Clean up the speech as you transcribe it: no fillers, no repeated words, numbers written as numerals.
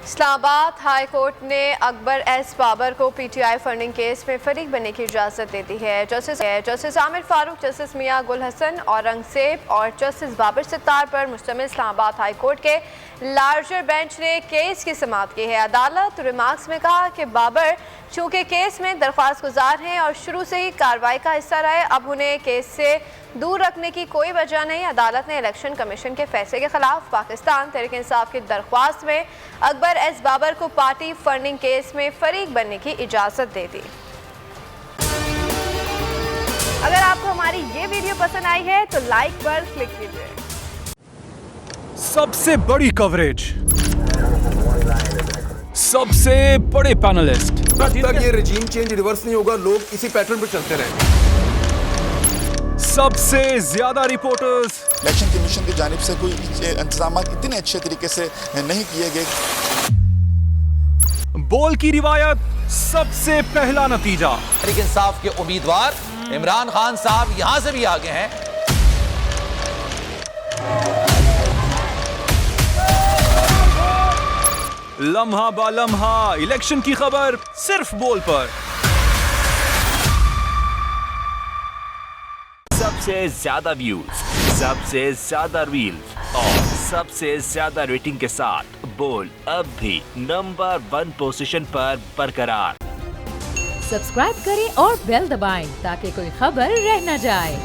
Islamabad high court ने Akbar S Babar को PTI funding case में फरीक बनने की इजाज़त दे दी है। जस्टिस आमिर फारूक, जस्टिस मियां गुल हसन औरंगजेब और जस्टिस बाबर सित्तार पर मुश्तमिल इस्लामाबाद हाई कोर्ट के लार्जर बेंच ने केस की समाअत की है। अदालत रिमार्क्स में कहा कि बाबर चूँकि केस में दरख्वास्त गुजार हैं और शुरू से ही कार्रवाई का हिस्सा रहे, अब उन्हें केस से दूर रखने की कोई वजह नहीं। अदालत ने इलेक्शन कमीशन के फैसले के खिलाफ पाकिस्तान तहरीक इंसाफ की दरख्वास्त में अकबर एस बाबर को पार्टी फंडिंग केस में फरीक बनने की इजाज़त दे दी। अगर आपको हमारी ये वीडियो पसंद आई है तो लाइक पर क्लिक कीजिए। सबसे बड़ी कवरेज, सबसे बड़े पैनलिस्ट, जब तक ये रजीम चेंज रिवर्स नहीं होगा, लोग इसी पैटर्न पर चलते रहेंगे। सबसे ज्यादा रिपोर्टर्स, इलेक्शन कमीशन की जानिब से कोई इंतजाम इतने अच्छे तरीके से नहीं किए गए। बोल की रिवायत, सबसे पहला नतीजा। तहरीक इंसाफ के उम्मीदवार इमरान खान साहब यहां से भी आगे हैं। लम्हा बा लम्हा इलेक्शन की खबर सिर्फ बोल पर। सबसे ज्यादा व्यूज, सबसे ज्यादा रील्स और सबसे ज्यादा रेटिंग के साथ बोल अब भी नंबर 1 पोजीशन पर बरकरार। सब्सक्राइब करें और बेल दबाएं ताकि कोई खबर रह न जाए।